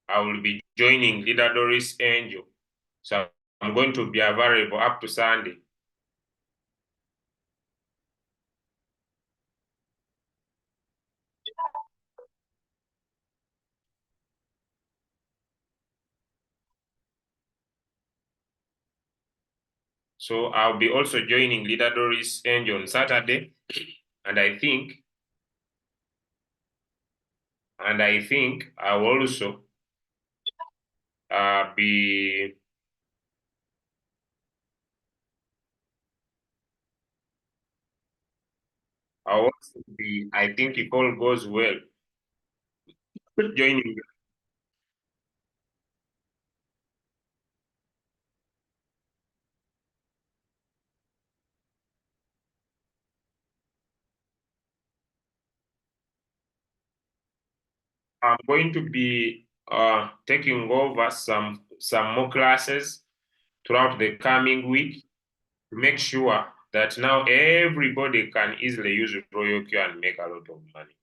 I will be joining Leader Doris Angel. So I'm going to be available up to Sunday. So I'll be also joining Leader Doris Angel on Saturday. And I think I will also be I'll also be, I think if all goes well, joining. I'm going to be taking over some more classes throughout the coming week to make sure that now everybody can easily use Royal Q and make a lot of money.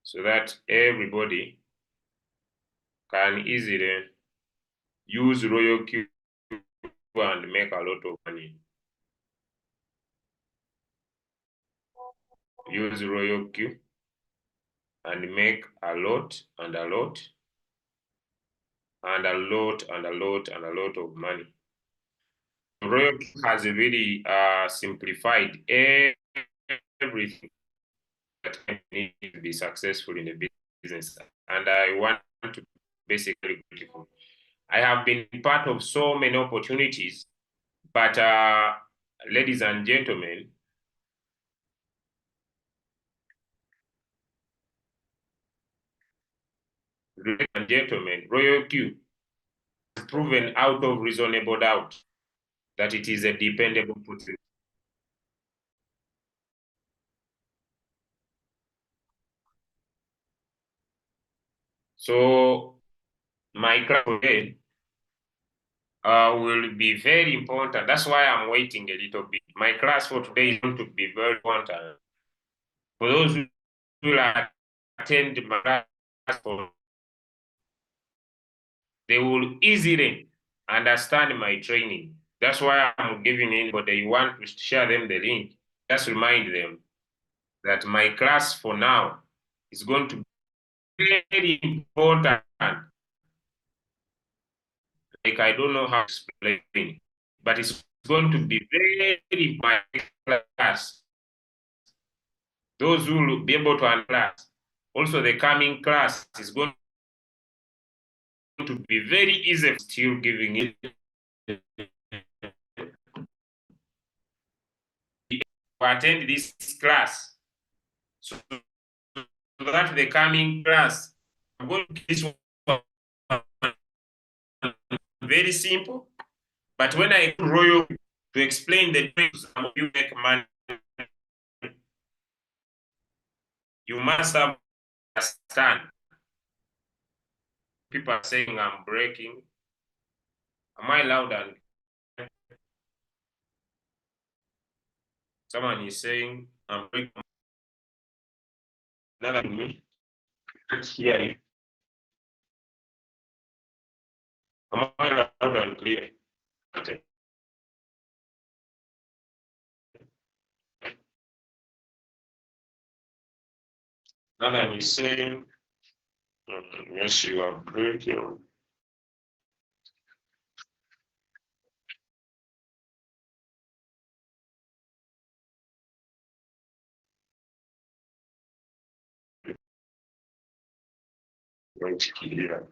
So that everybody can easily use Royal Q and make a lot of money. Use Royal Q and make a lot and a lot and a lot and a lot and a lot of money. Royal Q has really simplified everything that need to be successful in the business. And I want to basically grateful. I have been part of so many opportunities, but ladies and gentlemen, Royal Q has proven out of reasonable doubt that it is a dependable process. So my class today will be very important. That's why I'm waiting a little bit. My class for today is going to be very important. For those who will attend my class, they will easily understand my training. That's why I'm giving anybody you want to share them the link. Just remind them that my class for now is going to be very important. Like I don't know how to explain, but it's going to be very my class. Those who will be able to understand. Also, the coming class is going to be very easy. Still giving it to attend this class, so that the coming class, I'm going to do this one very simple. But when I royal to explain the things you make money, you must understand. People are saying I'm breaking. Am I loud? And someone is saying I'm breaking. Another than me. Can't hear you. Am I loud and clear? Okay. Another is saying, yes, you are breaking. Right here.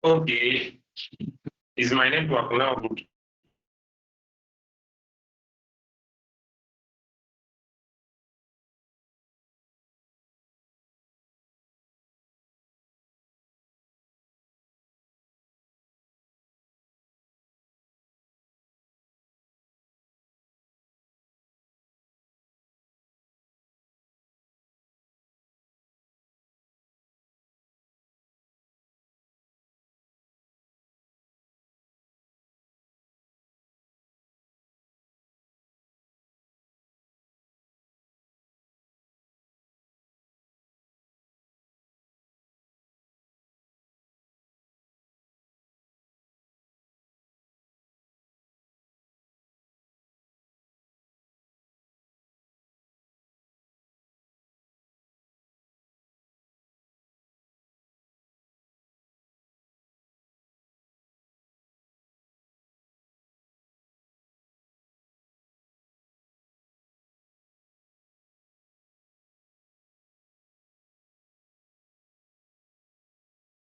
Okay. Is my network now good?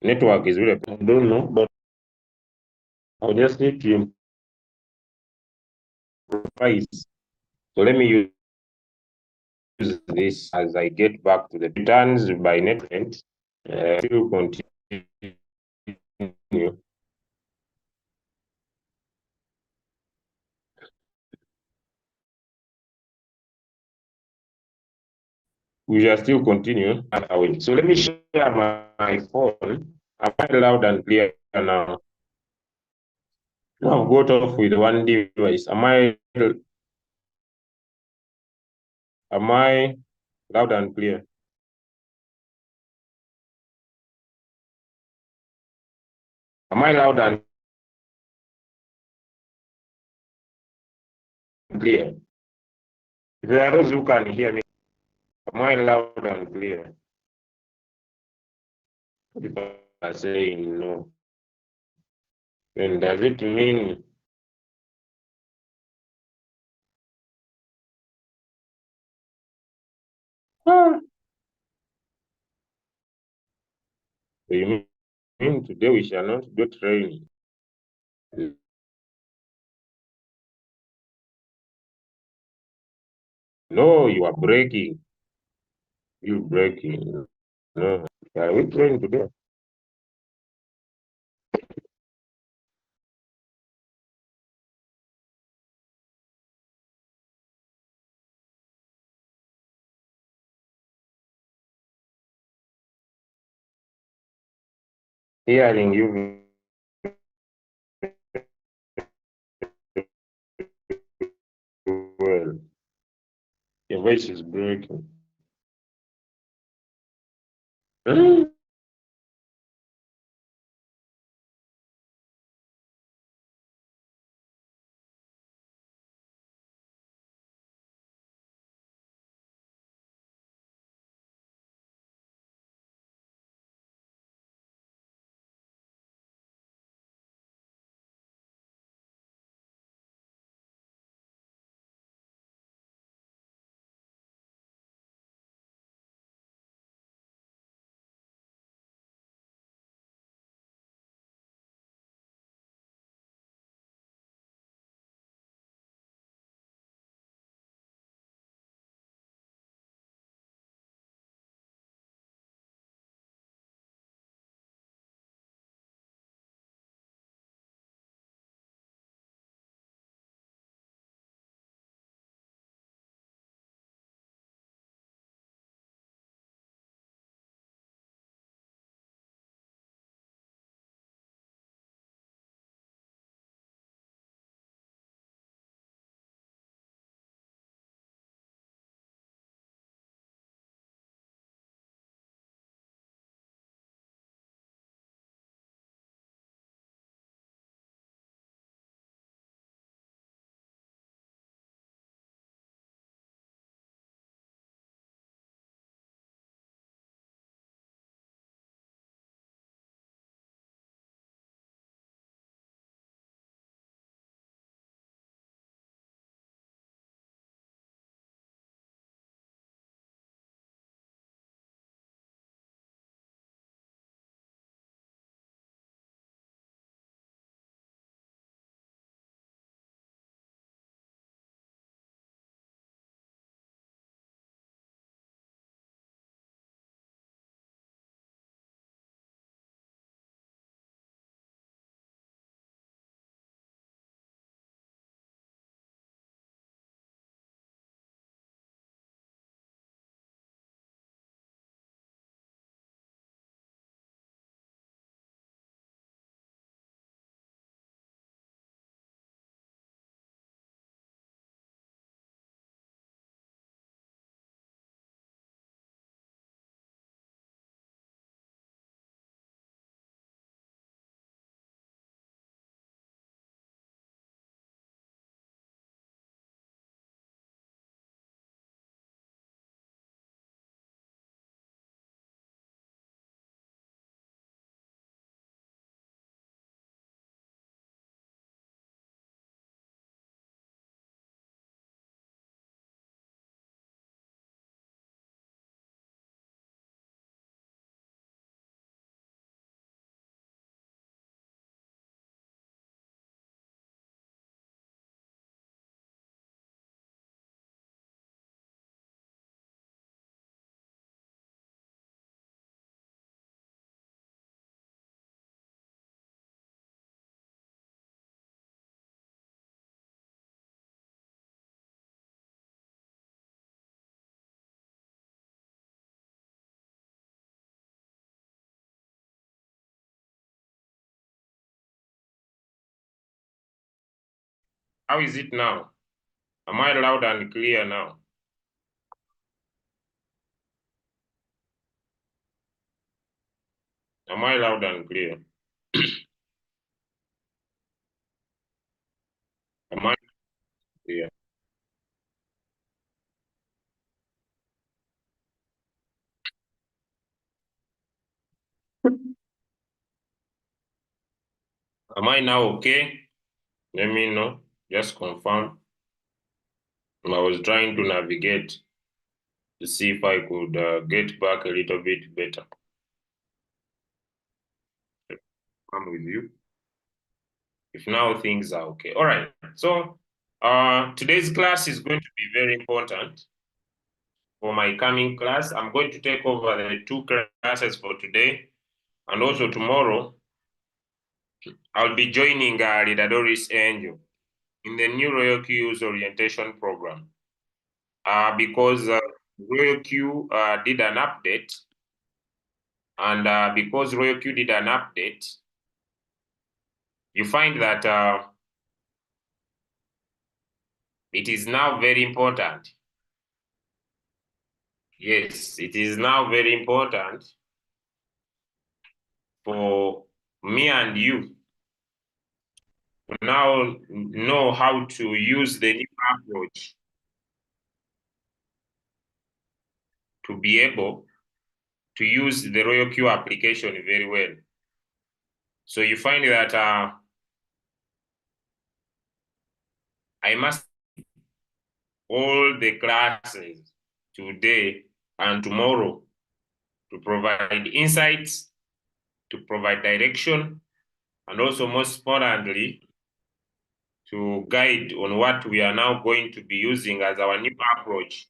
Network is really, I don't know, but I'll just need to improvise. So let me use this as I get back to the returns by network. Still continue. We shall still continue. So let me share my phone. Am I loud and clear now? Now I've got off with one device. Am I loud and clear? Am I loud and clear? If there are those who can hear me, am I loud and clear? People are saying no. Then does it mean so you mean today we shall not do training? No, you are breaking. You breaking. No. Are we training today? Hearing you well. Your voice is breaking. How is it now? Am I loud and clear now? Am I loud and clear? Am I clear? Am I now okay? Let me know. Just confirm. I was trying to navigate to see if I could get back a little bit better. I'm with you. If now things are okay. All right. So today's class is going to be very important for my coming class. I'm going to take over the two classes for today, and also tomorrow I'll be joining Leader Doris Angel in the new Royal Q's orientation program. Because Royal Q did an update, and because Royal Q did an update, you find that it is now very important. Yes, it is now very important for me and you to now know how to use the new approach to be able to use the Royal Q application very well. So you find that I must all the classes today and tomorrow to provide insights, to provide direction, and also most importantly, to guide on what we are now going to be using as our new approach,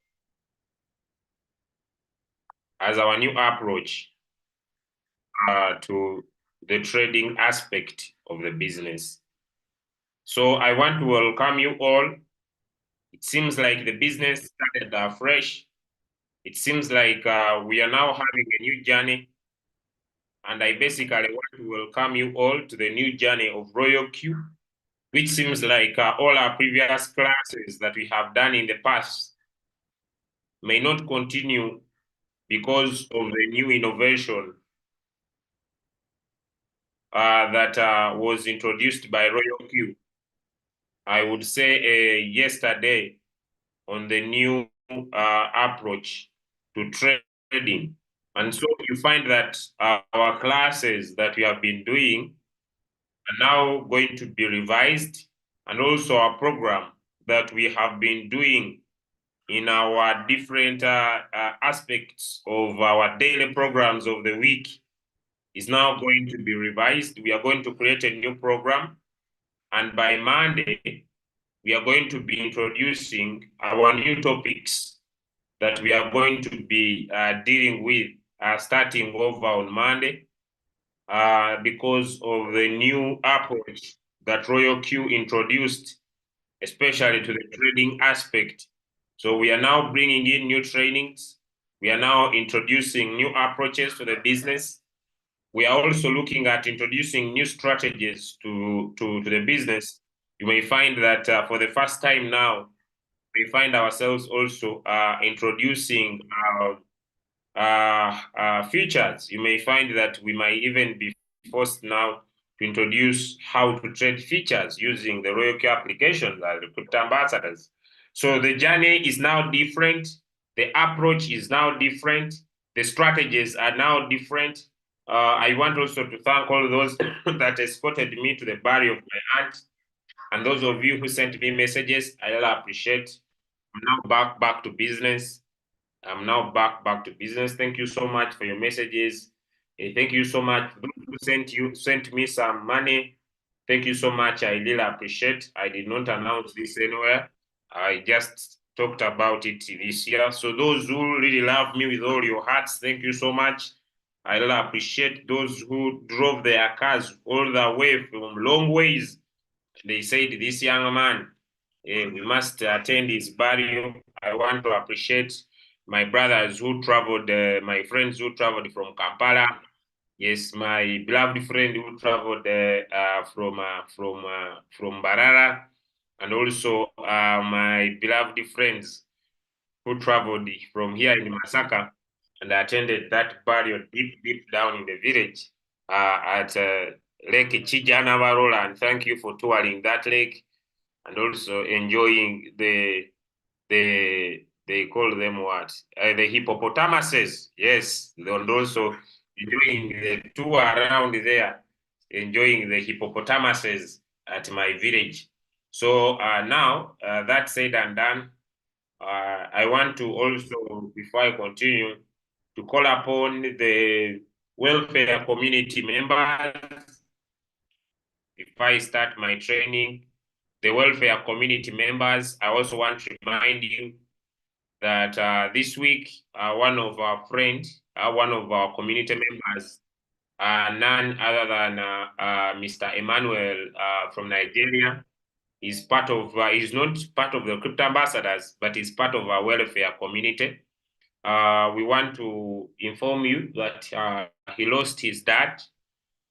to the trading aspect of the business. So I want to welcome you all. It seems like the business started fresh. It seems like we are now having a new journey. And I basically want to welcome you all to the new journey of Royal Q, which seems like all our previous classes that we have done in the past may not continue because of the new innovation that was introduced by Royal Q. I would say yesterday on the new approach to trading. And so you find that our classes that we have been doing are now going to be revised, and also our program that we have been doing in our different aspects of our daily programs of the week is now going to be revised. We are going to create a new program, and by Monday, we are going to be introducing our new topics that we are going to be dealing with starting over on Monday because of the new approach that Royal Q introduced, especially to the trading aspect. So we are now bringing in new trainings. We are now introducing new approaches to the business. We are also looking at introducing new strategies to the business. You may find that for the first time now, we find ourselves also introducing features. You may find that we might even be forced now to introduce how to trade features using the Royal Q application as the crypto ambassadors. So the journey is now different. The approach is now different. The strategies are now different. I want also to thank all those that escorted me to the burial of my aunt, and those of you who sent me messages. I really appreciate. I'm now back to business. I'm now back to business. Thank you so much for your messages. Thank you so much those who sent me some money. Thank you so much. I really appreciate. I did not announce this anywhere. I just talked about it this year. So those who really love me with all your hearts, thank you so much. I really appreciate those who drove their cars all the way from long ways. They said, this young man, we must attend his burial. I want to appreciate my brothers who traveled, my friends who traveled from Kampala. Yes, my beloved friend who traveled from Barara. and also my beloved friends who traveled from here in Masaka and attended that burial deep down in the village at Lake Chijanawarola. And thank you for touring that lake and also enjoying they call them what? The hippopotamuses. Yes, and also enjoying the tour around there, enjoying the hippopotamuses at my village. So now that said and done, I want to also, before I continue, to call upon the welfare community members. If I start my training, the welfare community members, I also want to remind you that this week, one of our friends, one of our community members, none other than Mr. Emmanuel from Nigeria, is part of, is not part of the crypto ambassadors, but is part of our welfare community. We want to inform you that he lost his dad,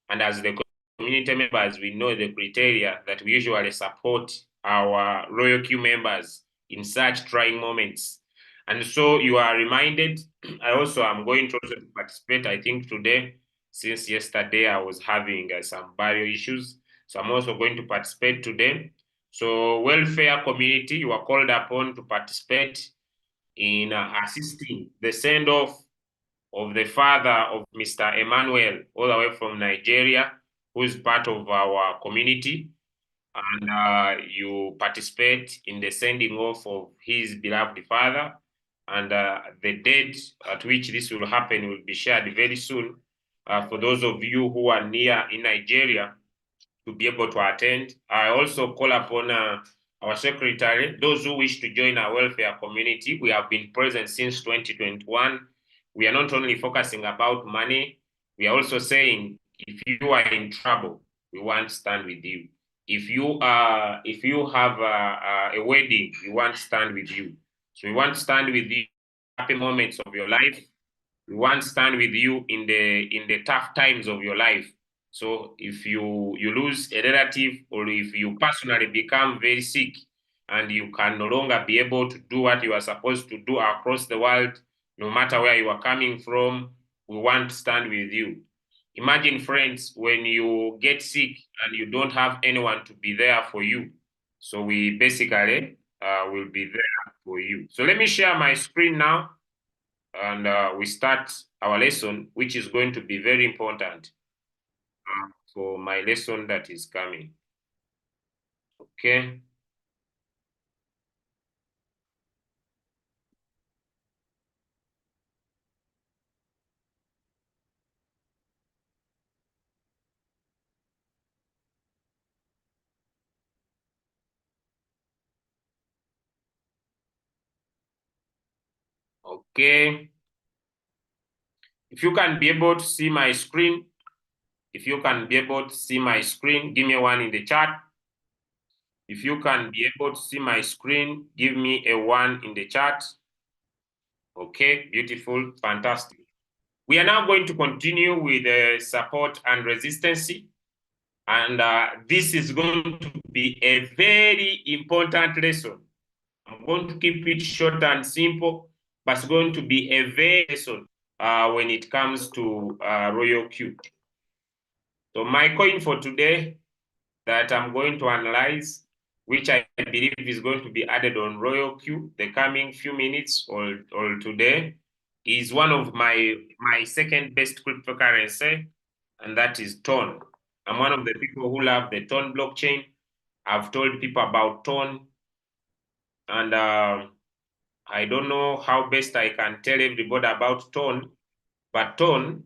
and as the community members, we know the criteria that we usually support our Royal Q members in such trying moments. And so you are reminded. I also am going to also participate, I think, today, since yesterday I was having some burial issues. So I'm also going to participate today. So welfare community, you are called upon to participate in assisting the send-off of the father of Mr. Emmanuel, all the way from Nigeria, who is part of our community. And you participate in the sending off of his beloved father. And the date at which this will happen will be shared very soon. For those of you who are near in Nigeria, to be able to attend. I also call upon our secretary, those who wish to join our welfare community. We have been present since 2021. We are not only focusing about money, we are also saying if you are in trouble, we want to stand with you. If you have a wedding, we want to stand with you. So we want to stand with you happy moments of your life. We want to stand with you in the tough times of your life. So if you lose a relative, or if you personally become very sick and you can no longer be able to do what you are supposed to do across the world, no matter where you are coming from, we want to stand with you. Imagine, friends, when you get sick and you don't have anyone to be there for you. So we basically will be there for you. So let me share my screen now, and we start our lesson, which is going to be very important for my lesson that is coming. Okay. Okay. If you can be able to see my screen, if you can be able to see my screen, give me one in the chat. If you can be able to see my screen, give me a one in the chat. Okay, beautiful, fantastic. We are now going to continue with support and resistance. And this is going to be a very important lesson. I'm going to keep it short and simple, but it's going to be a very lesson when it comes to Royal Q. So my coin for today that I'm going to analyze, which I believe is going to be added on Royal Q the coming few minutes or today, is one of my second best cryptocurrency, and that is Ton. I'm one of the people who love the Ton blockchain. I've told people about Ton, and I don't know how best I can tell everybody about Ton, but Ton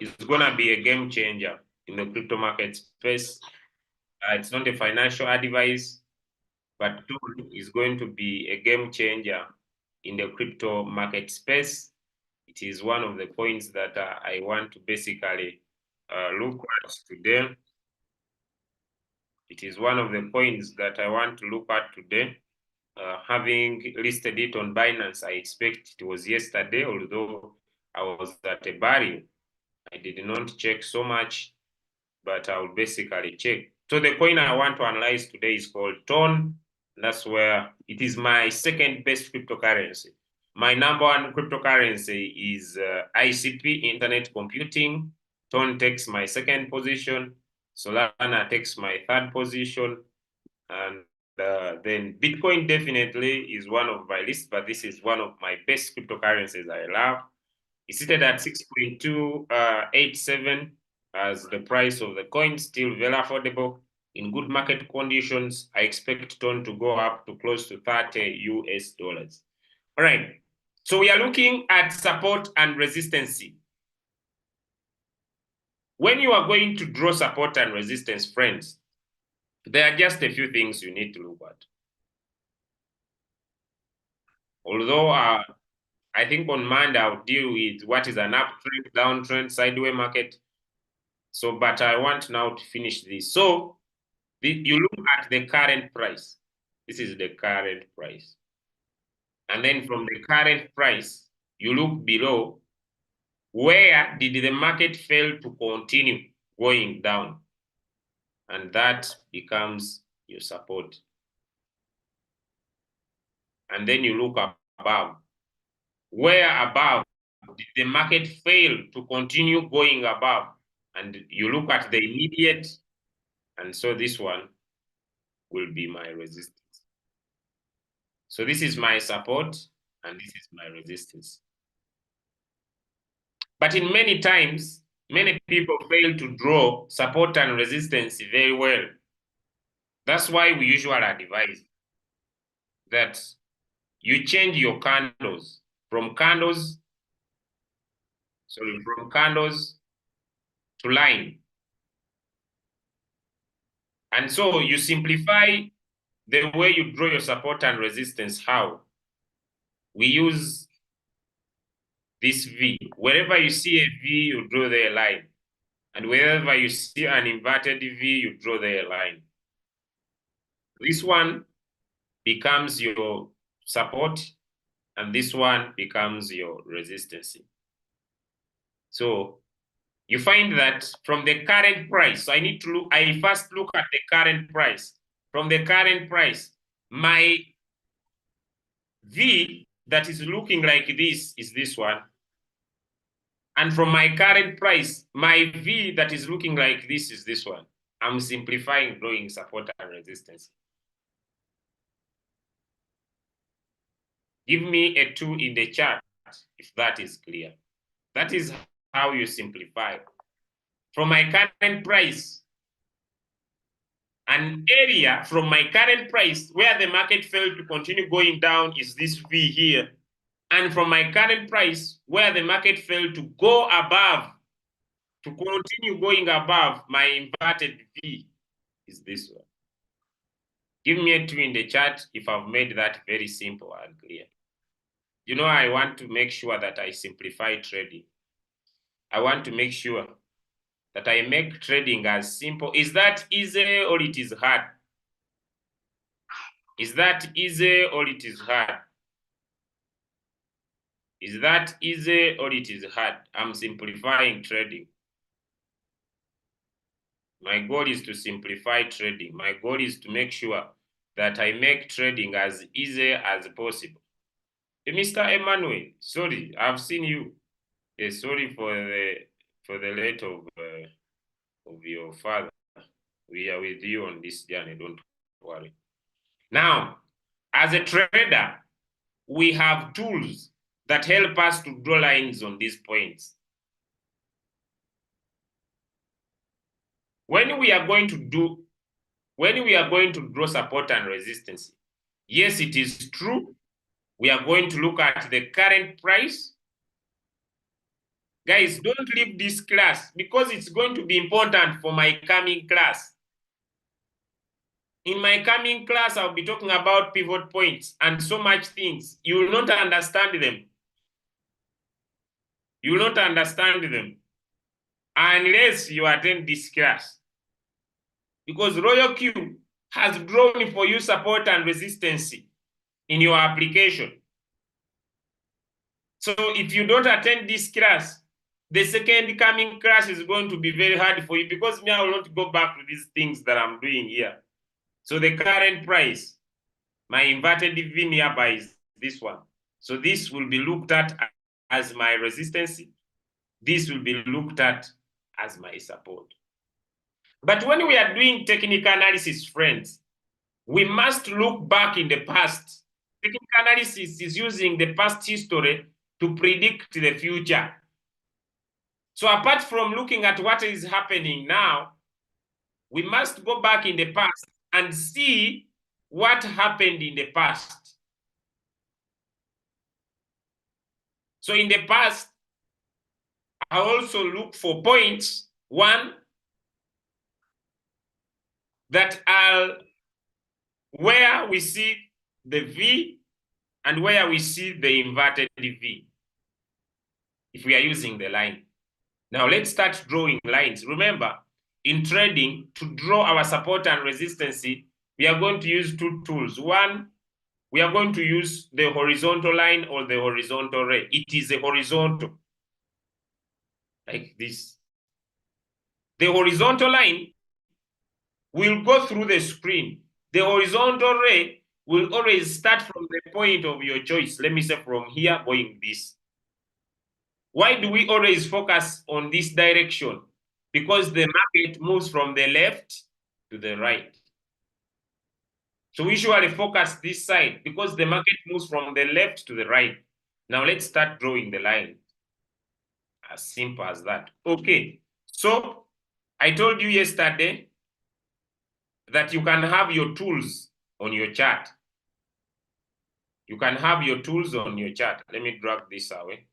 is gonna be a game changer in the crypto market space. It's not a financial advice, but Ton is going to be a game changer in the crypto market space. It is one of the coins that I want to basically look at today. It is one of the coins that I want to look at today. Having listed it on Binance, I expect it was yesterday, although I was at a burial. I did not check so much, but I will basically check. So the coin I want to analyze today is called Ton. That's where it is my second best cryptocurrency. My number one cryptocurrency is ICP, Internet Computing. Ton takes my second position. Solana takes my third position. And then Bitcoin definitely is one of my list, but this is one of my best cryptocurrencies I love. It's seated at 6.287 as the price of the coin, still very affordable. In good market conditions, I expect Ton to go up to close to 30 US dollars. All right, so we are looking at support and resistance. When you are going to draw support and resistance, friends, there are just a few things you need to look at. Although I think on Monday I'll deal with what is an uptrend, downtrend, sideways market. So, but I want now to finish this. So, you look at the current price. This is the current price. And then from the current price, you look below, where did the market fail to continue going down? And that becomes your support. And then you look above. Where above did the market fail to continue going above? And you look at the immediate, and so this one will be my resistance. So this is my support, and this is my resistance. But in many times, many people fail to draw support and resistance very well. That's why we usually advise that you change your candles from candles to line. And so you simplify the way you draw your support and resistance. How? We use this V. Wherever you see a V, you draw the line. And wherever you see an inverted V, you draw the line. This one becomes your support, and this one becomes your resistance. So you find that from the current price, so I first look at the current price. From the current price, my V that is looking like this is this one. And from my current price, my V that is looking like this is this one. I'm simplifying drawing support and resistance. Give me a 2 in the chart if that is clear. That is how you simplify. From my current price, an area from my current price where the market failed to continue going down is this V here. And from my current price where the market failed to go above, to continue going above, my inverted V is this one. Give me a 2 in the chart if I've made that very simple and clear. You know, I want to make sure that I simplify trading. I want to make sure that I make trading as simple. Is that easy or it is hard? Is that easy or it is hard? Is that easy or it is hard? I'm simplifying trading. My goal is to simplify trading. My goal is to make sure that I make trading as easy as possible. Hey, Mr. Emmanuel, sorry, I've seen you. Sorry for the late of your father. We are with you on this journey, don't worry. Now, as a trader, we have tools that help us to draw lines on these points. When we are going to draw support and resistance, yes, it is true. We are going to look at the current price. Guys, don't leave this class because it's going to be important for my coming class. In my coming class, I'll be talking about pivot points and so much things. You will not understand them. You will not understand them unless you attend this class. Because Royal Q has drawn for you support and resistance in your application. So if you don't attend this class, the second coming class is going to be very hard for you because me, I will not go back to these things that I'm doing here. So the current price, My inverted V nearby is this one. So this will be looked at as my resistance. This will be looked at as my support. But when we are doing technical analysis, friends, we must look back in the past. Technical analysis is using the past history to predict the future. So apart from looking at what is happening now, we must go back in the past and see what happened in the past. So in the past, I also look for points, one, that are where we see the V and where we see the inverted V, if we are using the line. Now let's start drawing lines. Remember, in trading, to draw our support and resistance, we are going to use two tools. One, we are going to use the horizontal line or the horizontal ray. It is a horizontal, like this. The horizontal line will go through the screen. The horizontal ray will always start from the point of your choice. Let me say from here going this. Why do we always focus on this direction? Because the market moves from the left to the right. So we usually focus this side because the market moves from the left to the right. Now let's start drawing the line. As simple as that. Okay. So I told you yesterday that you can have your tools on your chart. You can have your tools on your chart. Let me drag this away.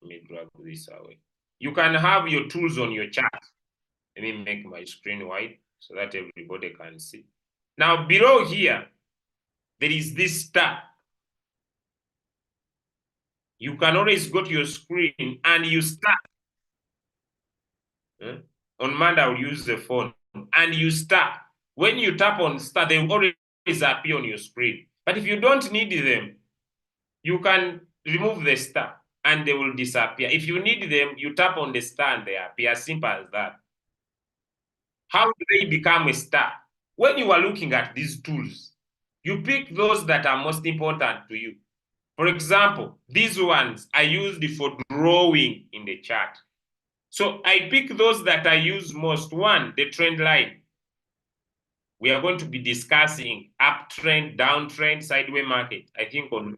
Let me drag this away. You can have your tools on your chart. Let me make my screen wide so that everybody can see. Now below here, there is this star. You can always go to your screen and you start. On Monday, I'll use the phone. And you start. When you tap on star, they will always appear on your screen. But if you don't need them, you can remove the star and they will disappear. If you need them, you tap on the star and they appear. Simple as that. How do they become a star? When you are looking at these tools, you pick those that are most important to you. For example, these ones are used for drawing in the chart. So I pick those that I use most. One, the trend line. We are going to be discussing uptrend, downtrend, sideways market, I think on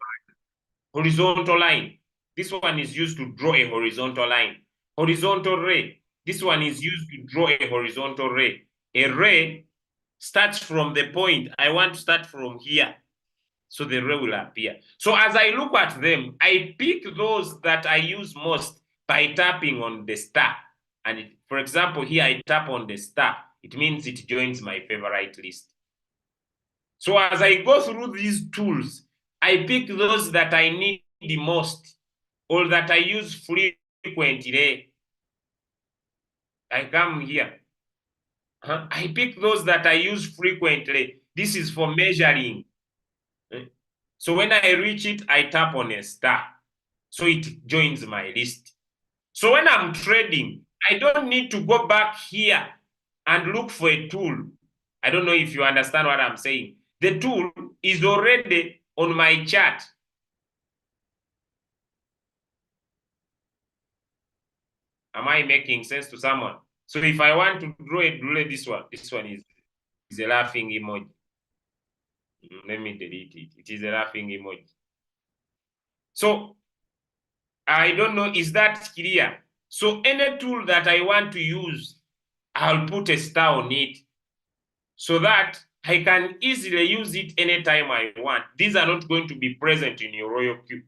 horizontal line. This one is used to draw a horizontal line. Horizontal ray. This one is used to draw a horizontal ray. A ray starts from the point. I want to start from here. So the ray will appear. So as I look at them, I pick those that I use most by tapping on the star. And for example, here I tap on the star. It means it joins my favorite list. So as I go through these tools, I pick those that I need the most or that I use frequently. I come here. I pick those that I use frequently. This is for measuring. So when I reach it, I tap on a star. So it joins my list. So when I'm trading, I don't need to go back here and look for a tool. I don't know if you understand what I'm saying. The tool is already on my chart. Am I making sense to someone? So if I want to draw this one is a laughing emoji. Let me delete it. It is a laughing emoji. So I don't know, is that clear? So any tool that I want to use, I'll put a star on it so that I can easily use it anytime I want. These are not going to be present in your royal queue.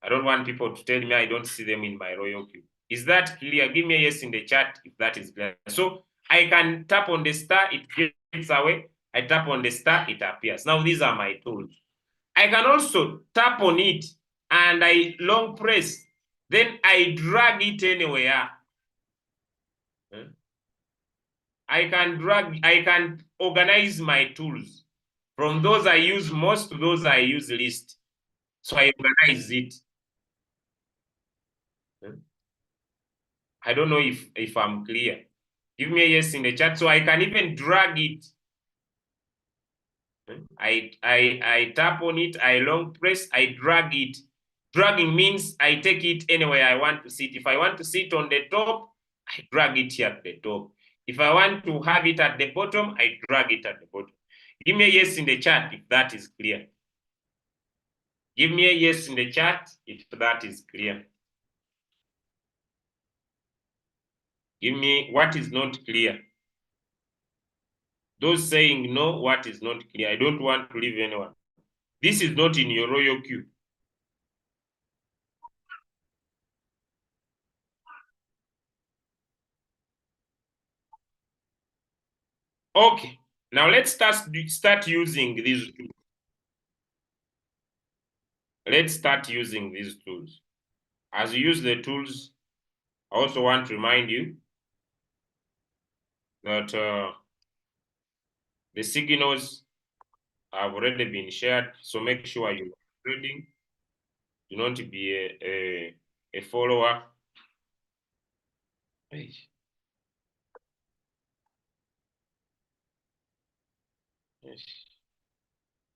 I don't want people to tell me I don't see them in my royal queue. Is that clear? Give me a yes in the chat if that is clear. So I can tap on the star, it gets away. I tap on the star, it appears. Now these are my tools. I can also tap on it and I long press. Then I drag it anywhere. I can organize my tools from those I use most to those I use least. So I organize it. I don't know if I'm clear. Give me a yes in the chat so I can even drag it. I tap on it, I long press, I drag it. Dragging means I take it anywhere I want to sit. If I want to sit on the top, I drag it here at the top. If I want to have it at the bottom, I drag it at the bottom. Give me a yes in the chat if that is clear. Give me a yes in the chat if that is clear. Give me what is not clear. Those saying no, what is not clear. I don't want to leave anyone. This is not in your royal queue. Okay, now let's start using these tools. Let's start using these tools. As you use the tools, I also want to remind you that the signals have already been shared, so make sure you are reading. Do not be a follower. Yes.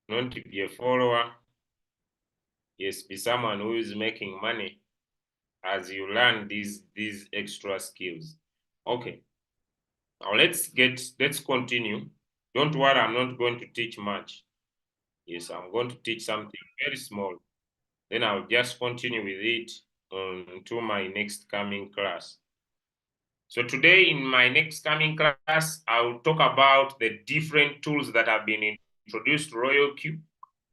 Not to be a follower. Yes, be someone who is making money as you learn these extra skills. Okay. Now let's continue. Don't worry, I'm not going to teach much. Yes, I'm going to teach something very small. Then I'll just continue with it to my next coming class. So today in my next coming class, I'll talk about the different tools that have been introduced to Royal Q,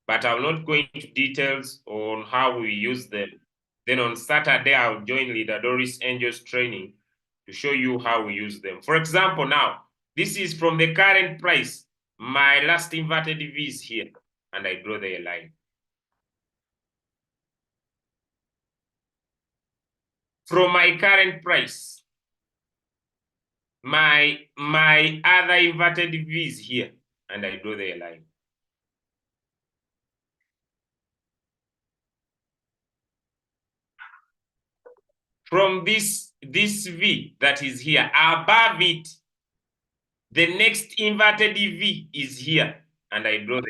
but I'll not go into details on how we use them. Then on Saturday, I'll join Leader Doris Angel's training to show you how we use them. For example, now, this is from the current price. My last inverted V is here, and I draw the line. From my current price, my other inverted V is here, and I draw the line. From this V that is here, above it, the next inverted V is here, and I draw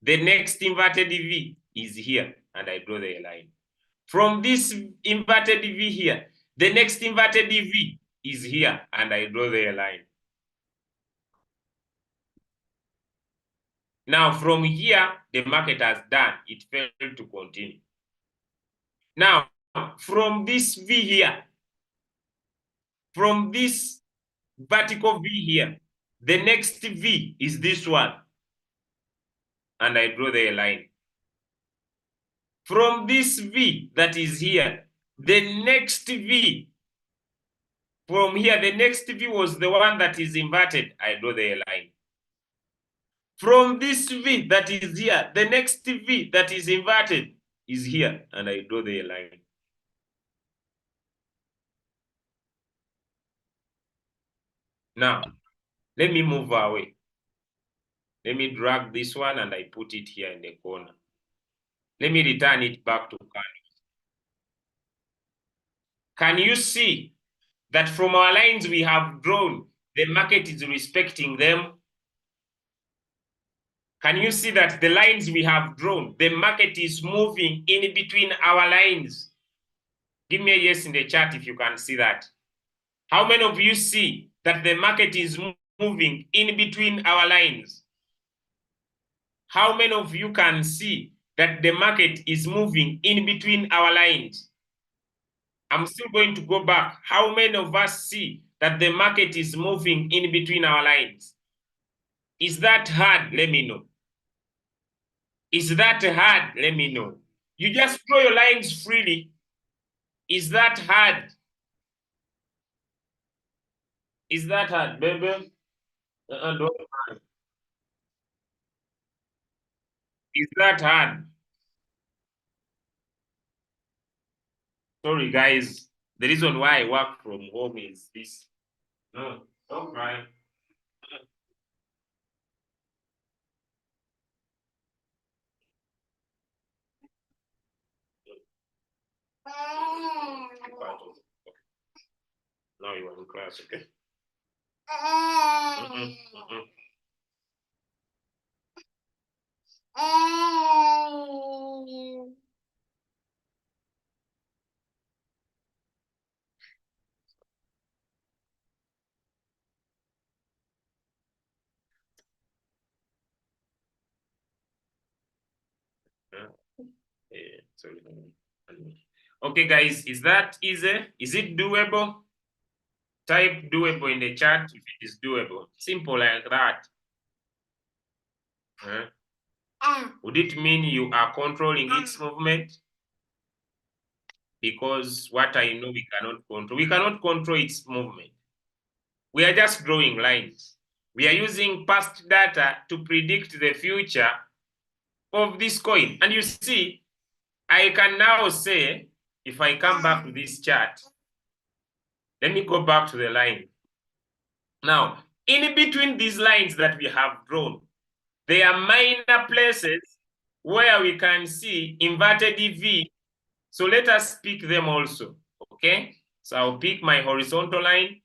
the next inverted V is here, and I draw the line. From this inverted V here, the next inverted V is here, and I draw the line. Now, from here, the market has done. It failed to continue. Now, from this V here, from this vertical V here, the next V is this one, and I draw the line. From this V that is here, the next V, from here, the next V was the one that is inverted. I draw the line. From this V that is here, the next V that is inverted is here, and I draw the line. Now, let me move away. Let me drag this one and I put it here in the corner. Let me return it back to candles. Can you see that from our lines we have drawn, the market is respecting them? Can you see that the lines we have drawn, the market is moving in between our lines? Give me a yes in the chat if you can see that. How many of you see that the market is moving in between our lines? How many of you can see that the market is moving in between our lines? I'm still going to go back. How many of us see that the market is moving in between our lines? Is that hard? Let me know. Is that hard? Let me know. You just draw your lines freely. Is that hard? Is that hard, baby? Don't. Is that hard? Sorry, guys. The reason why I work from home is this. No, don't cry. Now you are in class, okay? Sorry. Okay, guys, is that easy? Is it doable? Type doable in the chat if it is doable. Simple like that. Would it mean you are controlling its movement? Because what I know we cannot control. We cannot control its movement. We are just drawing lines. We are using past data to predict the future of this coin. And you see, I can now say, if I come back to this chart, let me go back to the line. Now, in between these lines that we have drawn, there are minor places where we can see inverted V. So let us pick them also, okay? So I'll pick my horizontal line.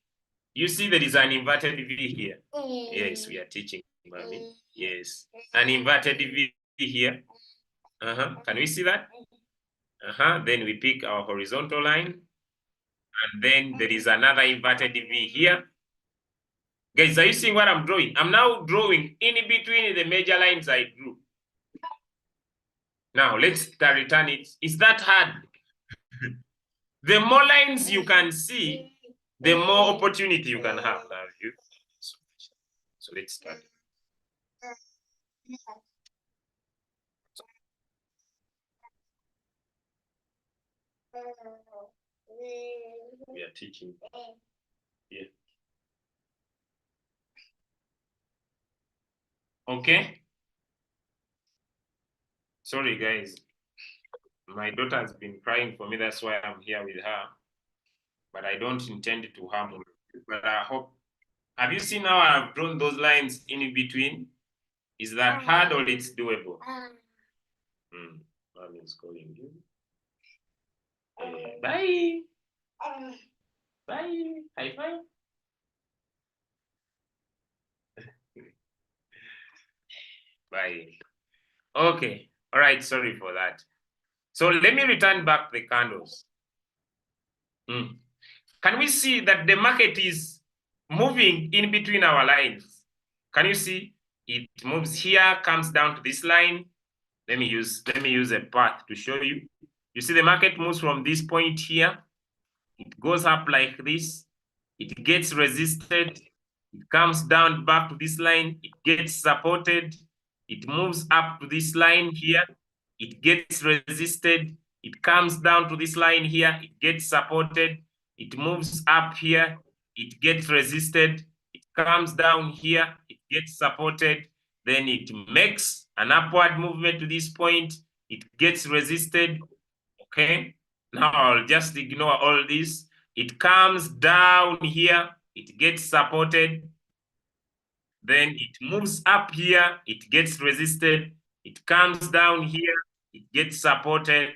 You see there is an inverted V here. Yes, we are teaching, mommy. Yes, an inverted V here. Can we see that? Then we pick our horizontal line. And then there is another inverted V here. Guys, are you seeing what I'm drawing? I'm now drawing in between the major lines I drew. Now, let's return it. Is that hard? The more lines you can see, the more opportunity you can have. So let's start. We are teaching. Yeah. Okay. Sorry, guys. My daughter has been crying for me. That's why I'm here with her. But I don't intend to harm her. But I hope. Have you seen how I've drawn those lines in between? Is that hard or it's doable? Mommy is calling you. Bye. Bye. High five. Bye. Okay. All right. Sorry for that. So let me return back the candles. Can we see that the market is moving in between our lines? Can you see? It moves here, comes down to this line. Let me use a path to show you. You see the market moves from this point here. It goes up like this. It gets resisted. It comes down back to this line. It gets supported. It moves up to this line here. It gets resisted. It comes down to this line here. It gets supported. It moves up here. It gets resisted. It comes down here. It gets supported. Then it makes an upward movement to this point. It gets resisted. Okay. Now I'll just ignore all this. It comes down here. It gets supported. Then it moves up here. It gets resisted. It comes down here. It gets supported.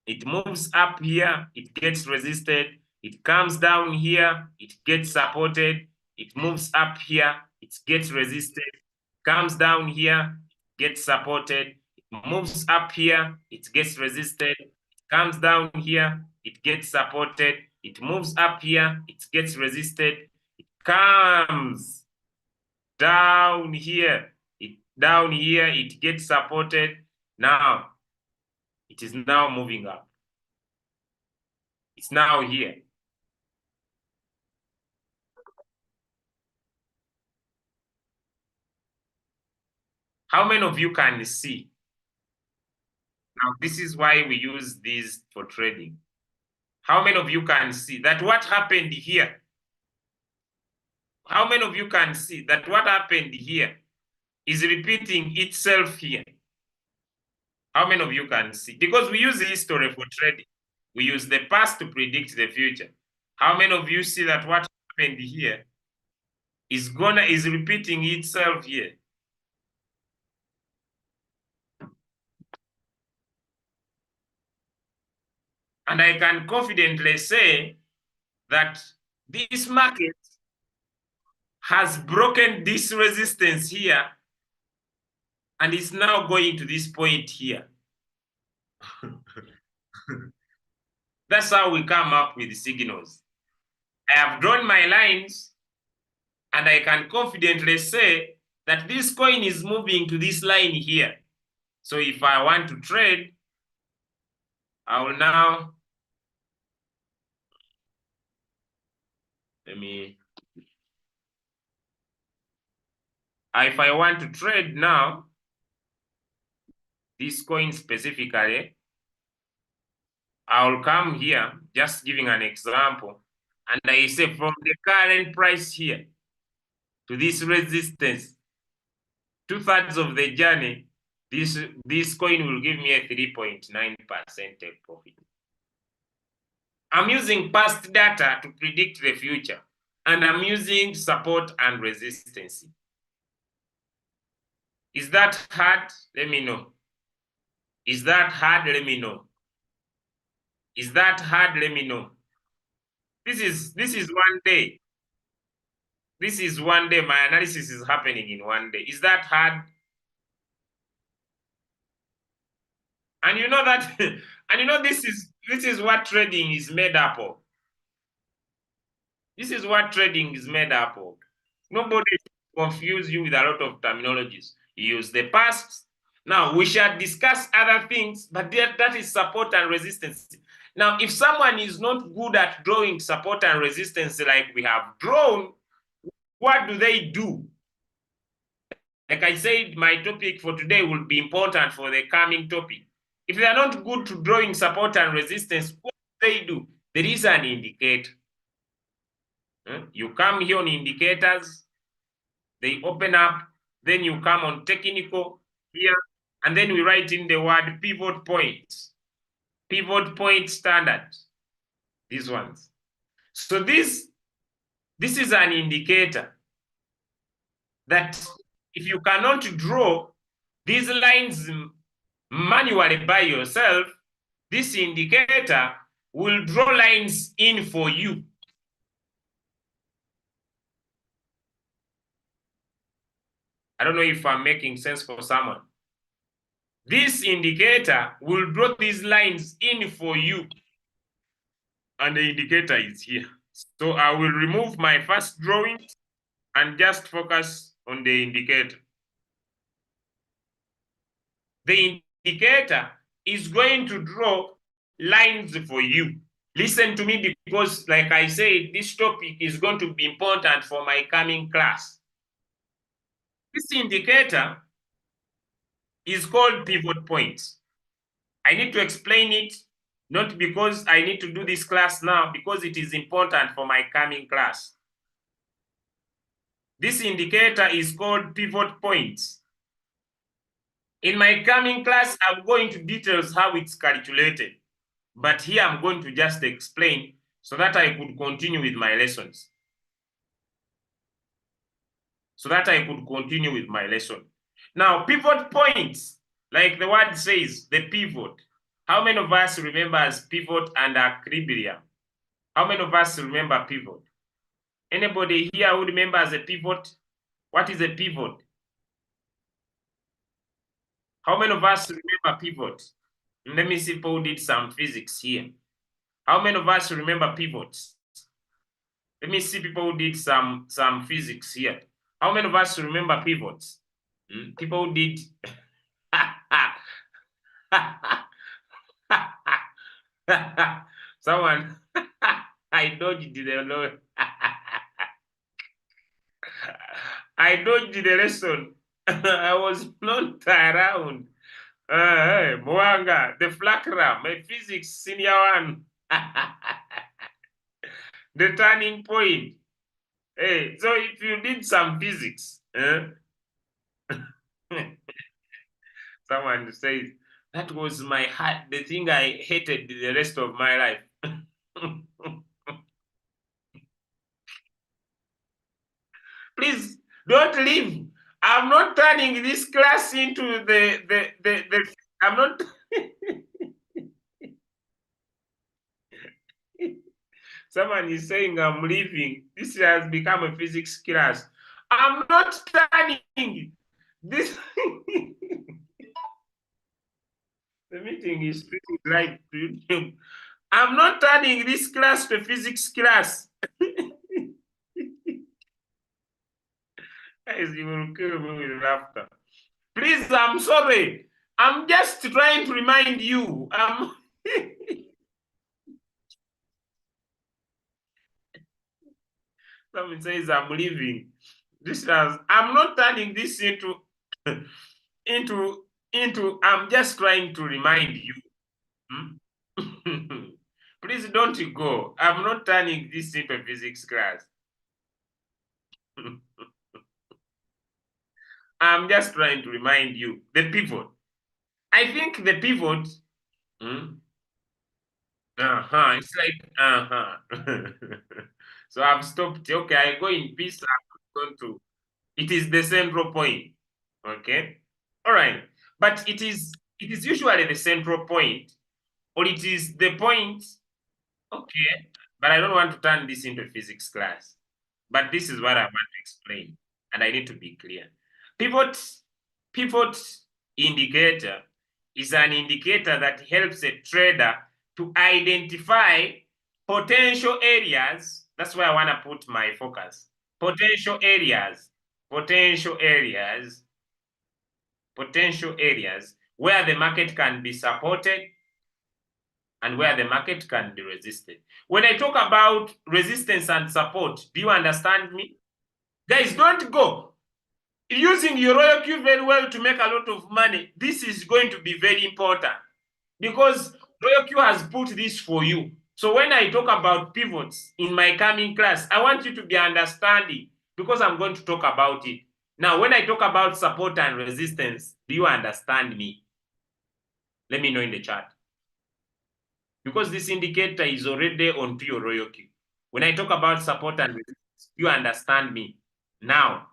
It moves up here. It gets resisted. It comes down here. It gets supported. It moves up here. It gets resisted. Comes down here. Gets supported. It moves up here. It gets resisted. Comes down here, it gets supported. It moves up here, it gets resisted. It comes down here. It gets supported. Now, it is now moving up. It's now here. How many of you can see? Now, this is why we use these for trading. How many of you can see that what happened here? How many of you can see that what happened here is repeating itself here? How many of you can see? Because we use history for trading. We use the past to predict the future. How many of you see that what happened here is repeating itself here? And I can confidently say that This market has broken this resistance here and is now going to this point here. That's how we come up with signals. I have drawn my lines and I can confidently say that this coin is moving to this line here. So if I want to trade, I will now, if I want to trade now, this coin specifically, I'll come here, just giving an example, and I say from the current price here to this resistance, 2/3 of the journey, this coin will give me a 3.9% take profit. I'm using past data to predict the future, and I'm using support and resistance. Is that hard? Let me know. Is that hard? Let me know. Is that hard? Let me know. This is 1 day. This is 1 day. My analysis is happening in 1 day. Is that hard? And you know that, and you know this is what trading is made up of. This is what trading is made up of. Nobody confuse you with a lot of terminologies. You use the past. Now we shall discuss other things, but that is support and resistance. Now, if someone is not good at drawing support and resistance like we have drawn, what do they do? Like I said, my topic for today will be important for the coming topic. If they are not good to drawing support and resistance, what do they do? There is an indicator. You come here on indicators, they open up, then you come on technical here, and then we write in the word pivot points. Pivot point standard. These ones. So this is an indicator that if you cannot draw these lines manually by yourself, this indicator will draw lines in for you. I don't know if I'm making sense for someone. This indicator will draw these lines in for you. And the indicator is here. So I will remove my first drawing and just focus on the indicator. The indicator is going to draw lines for you. Listen to me, because like I said, this topic is going to be important for my coming class. This indicator is called pivot points. I need to explain it, not because I need to do this class now, because it is important for my coming class. This indicator is called pivot points. In my coming class, I'm going to details how it's calculated. But here I'm going to just explain so that I could continue with my lessons. Now, pivot points, like the word says, the pivot. How many of us remember as pivot and equilibrium? How many of us remember pivot? Anybody here who remembers a pivot? What is a pivot? How many of us remember pivot? Let me see if Paul did some physics here. How many of us remember pivots? Let me see people who did some physics here. How many of us remember pivots? People who did. Someone, I dodged the law. I dodged the lesson. I was not around. Hey, Mwanga, the flacra, my physics senior one. The turning point. Hey, so if you did some physics, someone says, that was my heart, the thing I hated the rest of my life. Please don't leave. I'm not turning this class into I'm not. Someone is saying I'm leaving. This has become a physics class. I'm not studying this. The meeting is pretty light. I'm not turning this class to physics class. Guys, you will kill me with laughter. Please, I'm sorry. I'm just trying to remind you. Someone says I'm leaving. I'm not turning this into I'm just trying to remind you. Hmm? Please don't go. I'm not turning this into a physics class. I'm just trying to remind you the pivot. I think the pivot. Hmm? It's like So I've stopped. Okay, I go in peace. I'm going to. It is the central point. Okay. All right. But it is usually the central point, or it is the point. Okay. But I don't want to turn this into a physics class. But this is what I want to explain, and I need to be clear. Pivot, pivot indicator is an indicator that helps a trader to identify potential areas. That's where I want to put my focus. Potential areas, potential areas, potential areas where the market can be supported and where the market can be resisted. When I talk about resistance and support, do you understand me? Guys, don't go using your Royal Q very well to make a lot of money. This is going to be very important because Royal Q has put this for you. So when I talk about pivots in my coming class, I want you to be understanding because I'm going to talk about it. Now, when I talk about support and resistance, do you understand me? Let me know in the chat. Because this indicator is already onto your Royal Q. When I talk about support and resistance, do you understand me? Now,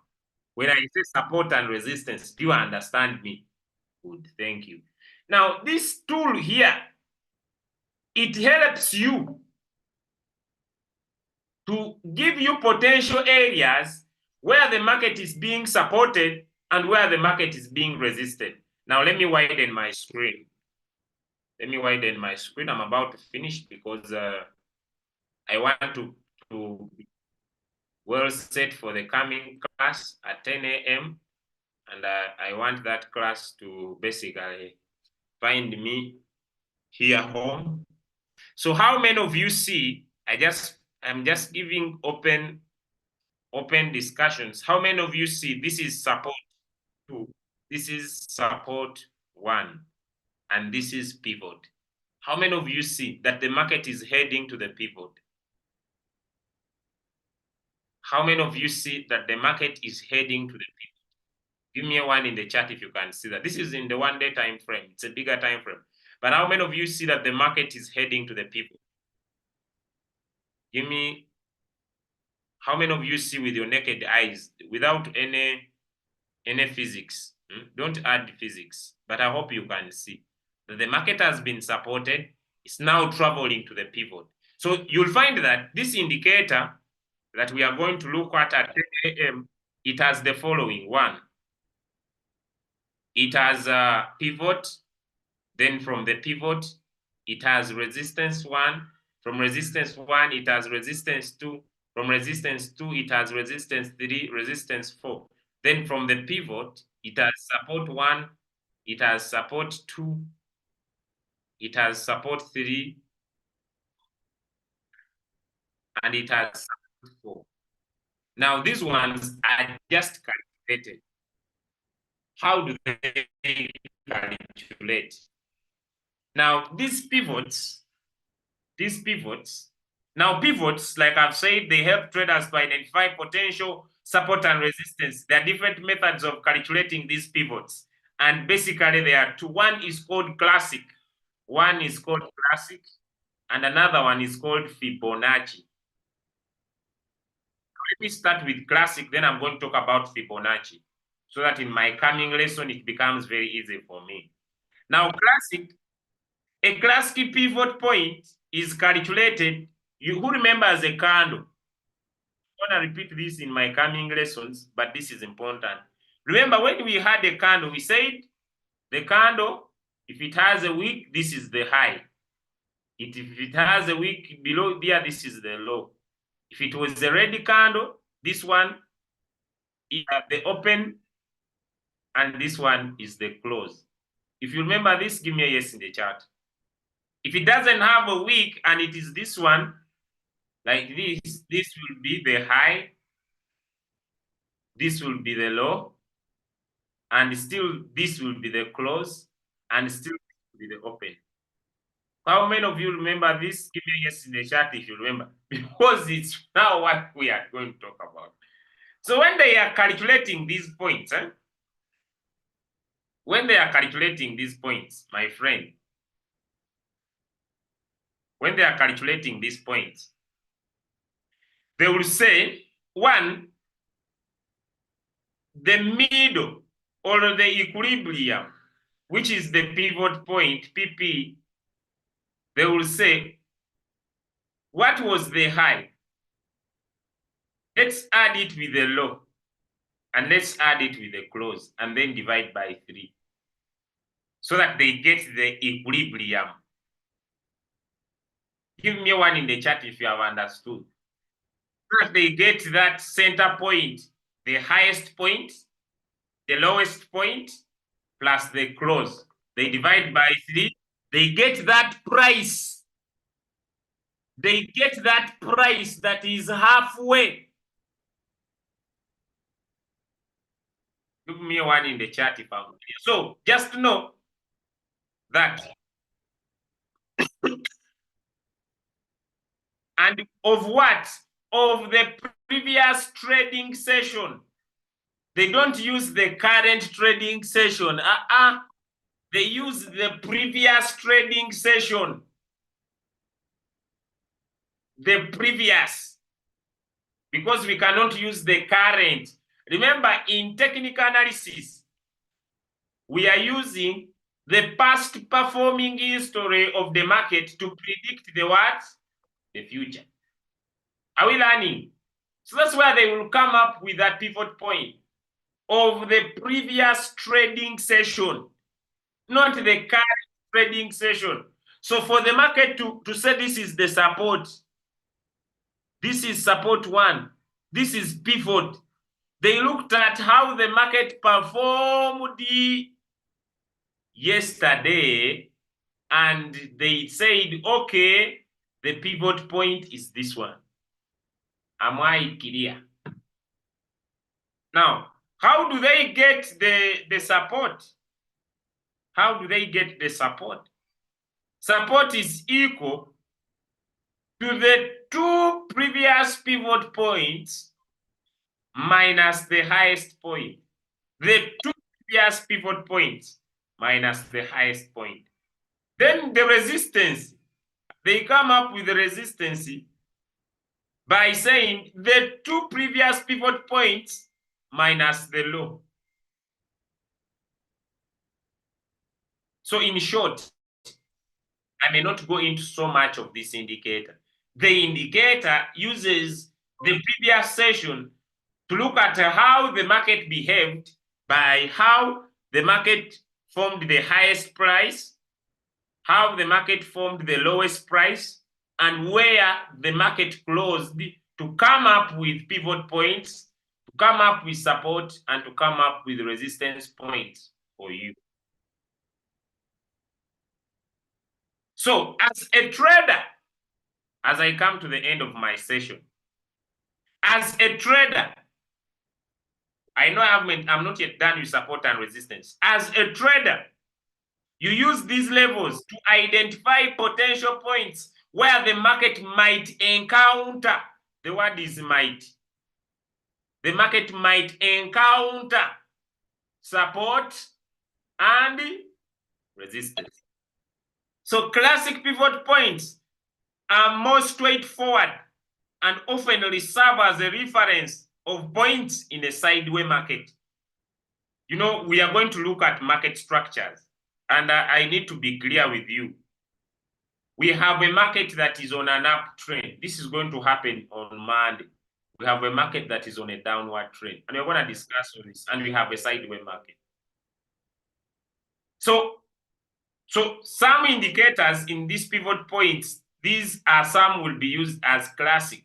when I say support and resistance, do you understand me? Good, thank you. Now, this tool here, it helps you to give you potential areas where the market is being supported and where the market is being resisted. Now, let me widen my screen. Let me widen my screen. I'm about to finish because I want to be well set for the coming class at 10 a.m. And I want that class to basically find me here home. So how many of you see, I'm just giving open discussions. How many of you see this is support 2, this is support 1, and this is pivot? How many of you see that the market is heading to the pivot? How many of you see that the market is heading to the pivot? Give me a one in the chat if you can see that. This is in the 1-day time frame. It's a bigger time frame. But how many of you see that the market is heading to the pivot? Give me, how many of you see with your naked eyes without any physics? Don't add physics, but I hope you can see that the market has been supported. It's now traveling to the pivot. So you'll find that this indicator that we are going to look at 10 a.m., it has the following. One, it has a pivot. Then from the pivot, it has resistance 1. From resistance 1, it has resistance 2. From resistance 2, it has resistance 3, resistance 4. Then from the pivot, it has support 1, it has support 2, it has support 3, and it has support 4. Now, these ones are just calculated. How do they calculate? Now, these pivots, now pivots, like I've said, they help traders to identify potential support and resistance. There are different methods of calculating these pivots. And basically there are two. One is called classic. One is called classic, and another one is called Fibonacci. Let me start with classic, then I'm going to talk about Fibonacci, so that in my coming lesson, it becomes very easy for me. Now, a classic pivot point is calculated who remembers a candle? I'm going to repeat this in my coming lessons, but this is important. Remember, when we had a candle, we said the candle, if it has a wick, this is the high. If it has a wick below there, this is the low. If it was a red candle, this one is the open, and this one is the close. If you remember this, give me a yes in the chat. If it doesn't have a wick and it is this one, like this will be the high, this will be the low, and still this will be the close, and still will be the open. How many of you remember this? Give me a yes in the chat if you remember, because it's now what we are going to talk about. So when they are calculating these points, when they are calculating these points, my friend, when they are calculating these points, they will say, one, the middle or the equilibrium, which is the pivot point, PP, they will say, what was the high? Let's add it with the low, and let's add it with the close, and then divide by 3, so that they get the equilibrium. Give me one in the chat if you have understood. So that they get that center point, the highest point, the lowest point, plus the close. They divide by 3, they get that price. They get that price that is halfway. Give me one in the chat if I'm clear. So just know that. And of what? Of the previous trading session. They don't use the current trading session. They use the previous trading session. The previous. Because we cannot use the current. Remember, in technical analysis, we are using the past performing history of the market to predict the what? The future. Are we learning? So that's where they will come up with that pivot point of the previous trading session, not the current trading session. So for the market to say this is the support, this is support 1, this is pivot, they looked at how the market performed yesterday, and they said, okay, the pivot point is this one. Am I clear? Now, how do they get the support? How do they get the support? Support is equal to the 2 previous pivot points minus the highest point. The 2 previous pivot points minus the highest point. Then the resistance, they come up with the resistance by saying the 2 previous pivot points minus the low. So in short, I may not go into so much of this indicator. The indicator uses the previous session to look at how the market behaved by how the market formed the highest price, how the market formed the lowest price, and where the market closed, to come up with pivot points, to come up with support, and to come up with resistance points for you. So as a trader, as I come to the end of my session, as a trader, I know I'm not yet done with support and resistance. As a trader, you use these levels to identify potential points where the market might encounter. The word is might. The market might encounter support and resistance. So classic pivot points are more straightforward and often serve as a reference of points in a sideways market. You know, we are going to look at market structures, and I need to be clear with you. we have a market that is on an uptrend. This is going to happen on Monday. We have a market that is on a downward trend, and we're going to discuss on this. And we have a sideways market. So some indicators in these pivot points, these are some will be used as classic.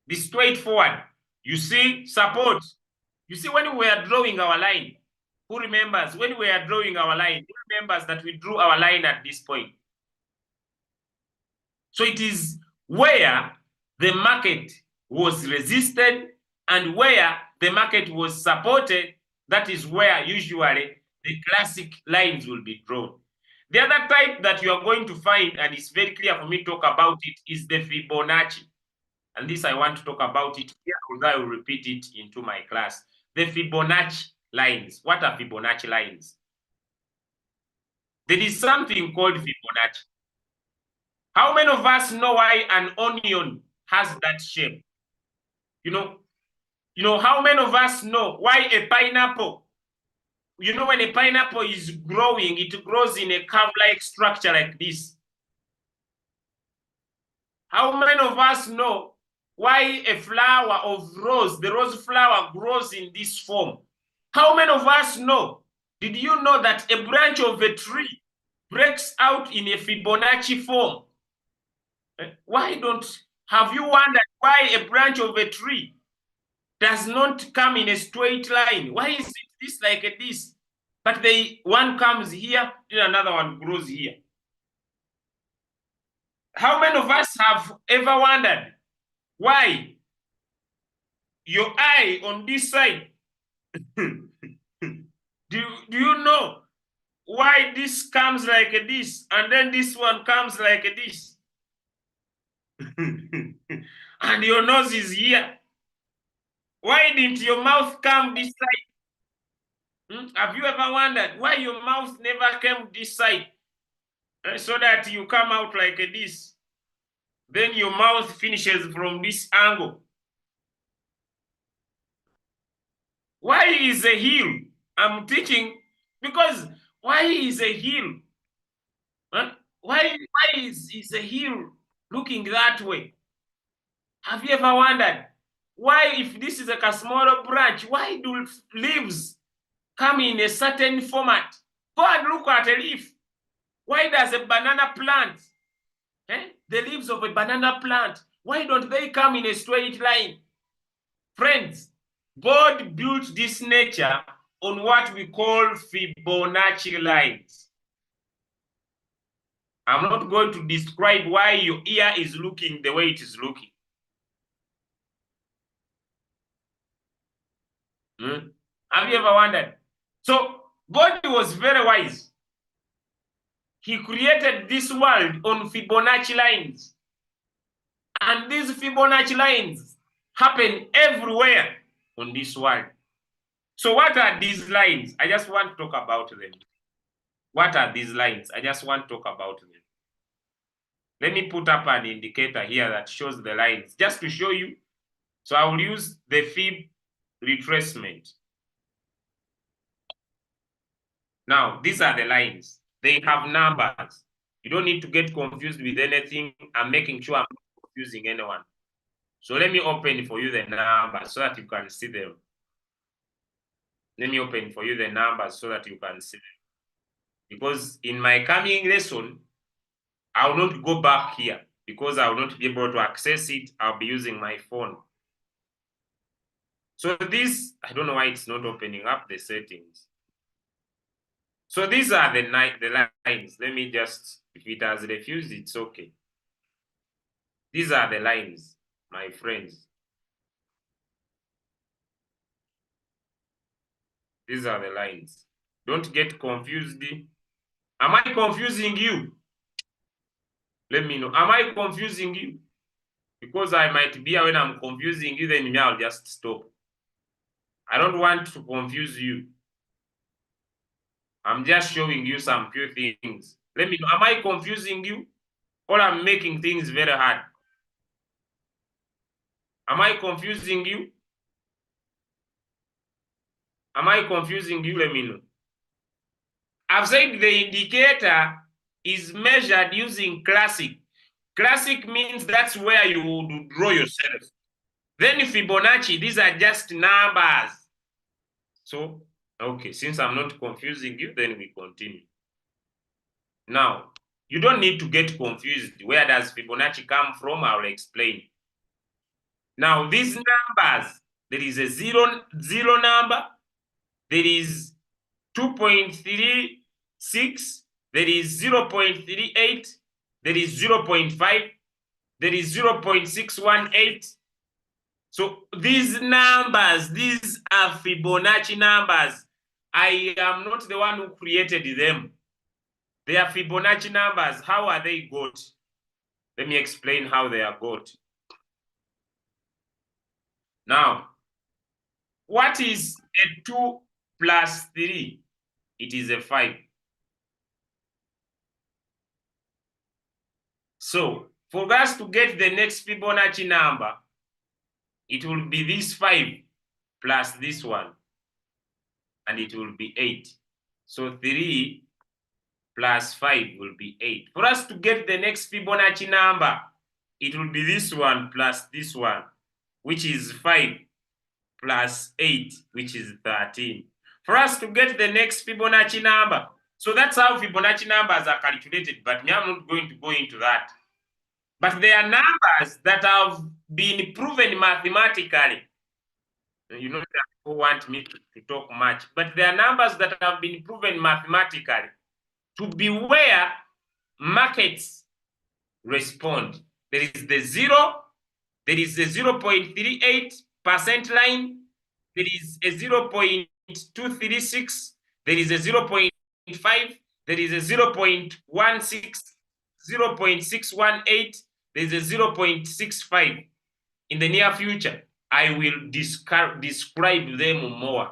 The straightforward, you see support. You see when we are drawing our line, who remembers when we are drawing our line, who remembers that we drew our line at this point? So it is where the market was resisted and where the market was supported. That is where usually the classic lines will be drawn. The other type that you are going to find, and it's very clear for me to talk about it, is the Fibonacci. And this I want to talk about it here, although I will repeat it into my class. The Fibonacci lines. What are Fibonacci lines? There is something called Fibonacci. How many of us know why an onion has that shape? You know, how many of us know why a pineapple, you know, when a pineapple is growing, it grows in a curve-like structure like this. How many of us know why a flower of rose, the rose flower grows in this form? How many of us know? Did you know that a branch of a tree breaks out in a Fibonacci form? Have you wondered why a branch of a tree does not come in a straight line? Why is it this like this? But one comes here, then another one grows here. How many of us have ever wondered why your eye on this side, do you know why this comes like this and then this one comes like this? And your nose is here. Why didn't your mouth come this side? Have you ever wondered why your mouth never came this side? So that you come out like this. Then your mouth finishes from this angle. Why is a heel? I'm teaching because why is a heel? Huh? Why is a heel looking that way? Have you ever wondered why, if this is like a smaller branch, why do leaves come in a certain format? Go and look at a leaf. Why does a banana plant, the leaves of a banana plant, why don't they come in a straight line? Friends, God built this nature on what we call Fibonacci lines. I'm not going to describe why your ear is looking the way it is looking. Have you ever wondered? So God was very wise. He created this world on Fibonacci lines. And these Fibonacci lines happen everywhere on this world. So what are these lines? I just want to talk about them. What are these lines? I just want to talk about them. Let me put up an indicator here that shows the lines, just to show you. So I will use the fib retracement. Now, these are the lines. They have numbers. You don't need to get confused with anything. I'm making sure I'm not confusing anyone. So let me open for you the numbers so that you can see them. Let me open for you the numbers so that you can see them. Because in my coming lesson, I will not go back here because I will not be able to access it. I'll be using my phone. So this, I don't know why it's not opening up the settings. So these are the lines. Let me just, if it has refused, it's okay. These are the lines, my friends. These are the lines. Don't get confused. Am I confusing you? Let me know. Am I confusing you? Because I might be when I'm confusing you, then I'll just stop. I don't want to confuse you. I'm just showing you some few things. Let me know. Am I confusing you? Or I'm making things very hard? Am I confusing you? Am I confusing you? Let me know. I've said the indicator is measured using classic. Classic means that's where you would draw yourself. Then Fibonacci, these are just numbers. So, okay, since I'm not confusing you, then we continue. Now, you don't need to get confused. Where does Fibonacci come from? I'll explain. Now, these numbers, there is a zero number, there is 2.36, there is 0.38, there is 0.5, there is 0.618. So these numbers, these are Fibonacci numbers. I am not the one who created them. They are Fibonacci numbers. How are they got? Let me explain how they are got. Now, what is a 2 plus 3? It is a 5. So, for us to get the next Fibonacci number, it will be this 5 plus this one, and it will be 8. So 3 plus 5 will be 8. For us to get the next Fibonacci number, it will be this one plus this one, which is 5 plus 8, which is 13. For us to get the next Fibonacci number, so that's how Fibonacci numbers are calculated, but I'm not going to go into that. But they are numbers that have been proven mathematically. You know, people want me to talk much, but there are numbers that have been proven mathematically to be where markets respond. There is the 0, there is the 0.38% line, there is a 0.236, there is a 0.5, there is a 0.16, 0.618, there is a 0.65. In the near future, I will describe them more.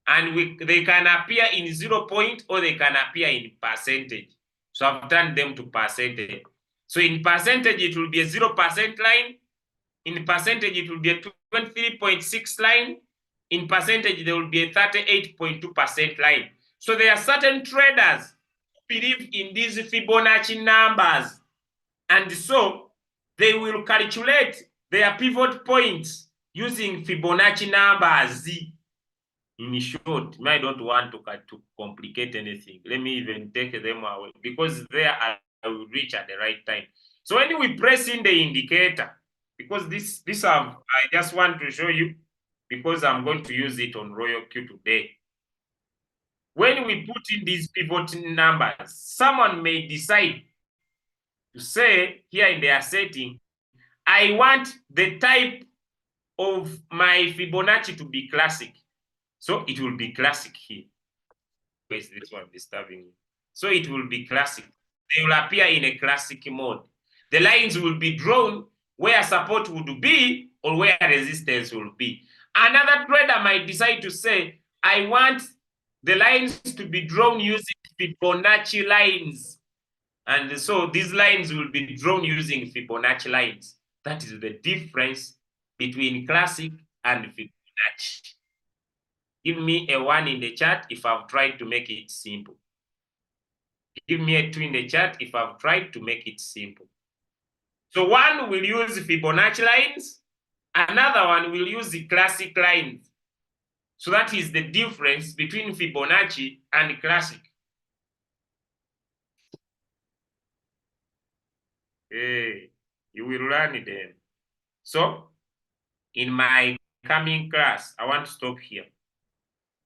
And they can appear in 0 point or they can appear in percentage. So I've turned them to percentage. So in percentage, it will be a 0% line. In percentage, it will be a 23.6 line. In percentage, there will be a 38.2% line. So there are certain traders who believe in these Fibonacci numbers. And so they will calculate their pivot points using Fibonacci numbers. In short, I don't want to complicate anything. Let me even take them away because there I will reach at the right time. So when we press in the indicator, because this I just want to show you because I'm going to use it on Royal Q today. When we put in these pivot numbers, someone may decide to say here in their setting, I want the type of my Fibonacci to be classic. So it will be classic here. Where is this one disturbing me? So it will be classic. They will appear in a classic mode. The lines will be drawn where support would be or where resistance will be. Another trader might decide to say, I want the lines to be drawn using Fibonacci lines. And so these lines will be drawn using Fibonacci lines. That is the difference between classic and Fibonacci. Give me a 1 in the chat if I've tried to make it simple. Give me a 2 in the chat if I've tried to make it simple. So one will use Fibonacci lines, another one will use the classic lines. So that is the difference between Fibonacci and classic. Hey, you will learn them. So in my coming class, I want to stop here.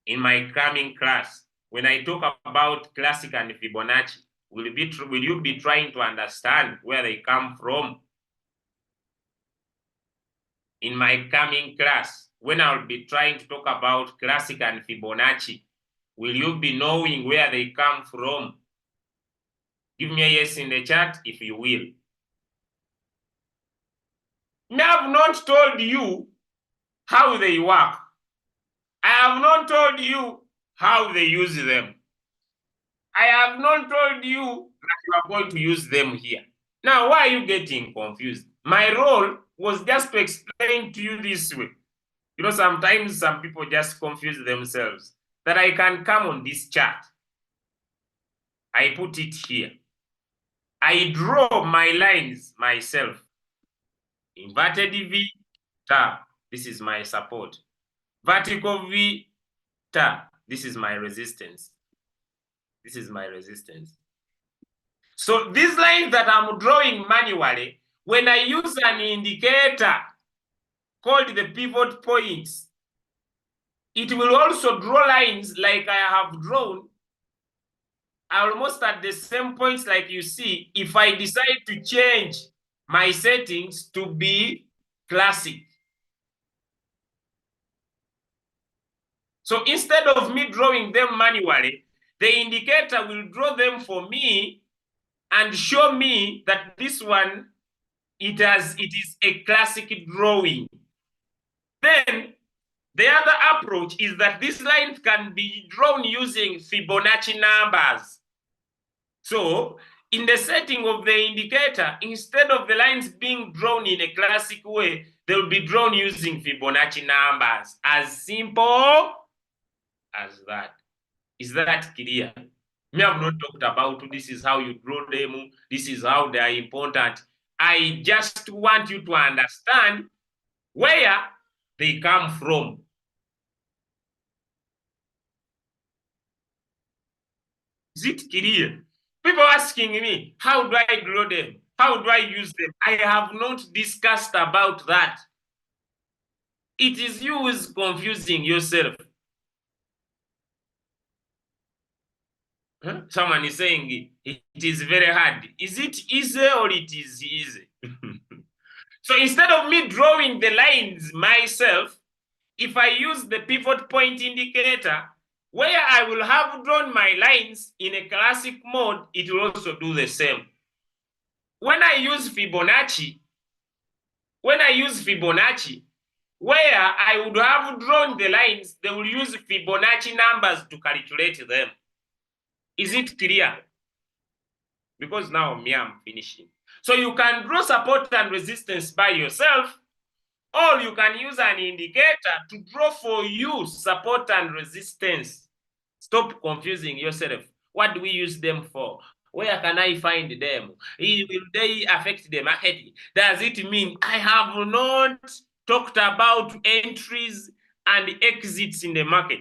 In my coming class, when I talk about classic and Fibonacci, will you be trying to understand where they come from? In my coming class, when I'll be trying to talk about classic and Fibonacci, will you be knowing where they come from? Give me a yes in the chat if you will. I have not told you how they work. I have not told you how they use them. I have not told you that you are going to use them here. Now, why are you getting confused? My role was just to explain to you this way. You know, sometimes some people just confuse themselves. That I can come on this chart. I put it here. I draw my lines myself. Inverted V, tab. This is my support. Vertical V, tab. This is my resistance. This is my resistance. So these lines that I'm drawing manually, when I use an indicator called the pivot points, it will also draw lines like I have drawn almost at the same points like you see if I decide to change my settings to be classic. So instead of me drawing them manually, the indicator will draw them for me and show me that this one, it is a classic drawing. Then the other approach is that these lines can be drawn using Fibonacci numbers. So in the setting of the indicator, instead of the lines being drawn in a classic way, they will be drawn using Fibonacci numbers. As simple as that. Is that clear? Me have not talked about this is how you draw them, this is how they are important. I just want you to understand where they come from. Is it clear? People asking me, how do I draw them? How do I use them? I have not discussed about that. It is you who is confusing yourself. Huh? Someone is saying it is very hard. Is it easy or it is easy? So instead of me drawing the lines myself, if I use the pivot point indicator, where I will have drawn my lines in a classic mode, it will also do the same. When I use Fibonacci, where I would have drawn the lines, they will use Fibonacci numbers to calculate them. Is it clear? Because now me, I'm finishing. So you can draw support and resistance by yourself, or you can use an indicator to draw for you support and resistance. Stop confusing yourself. What do we use them for? Where can I find them? Will they affect the market? Does it mean I have not talked about entries and exits in the market?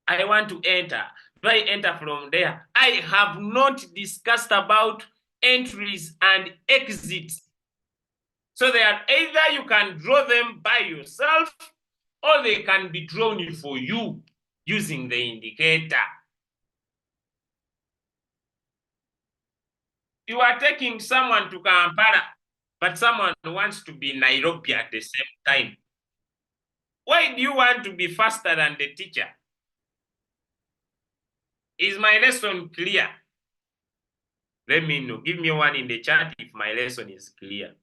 I want to enter. Do I enter from there? I have not discussed about entries and exits. So they are either you can draw them by yourself or they can be drawn for you using the indicator. You are taking someone to Kampala, but someone wants to be Nairobi at the same time. Why do you want to be faster than the teacher? Is my lesson clear? Let me know. Give me one in the chat if my lesson is clear.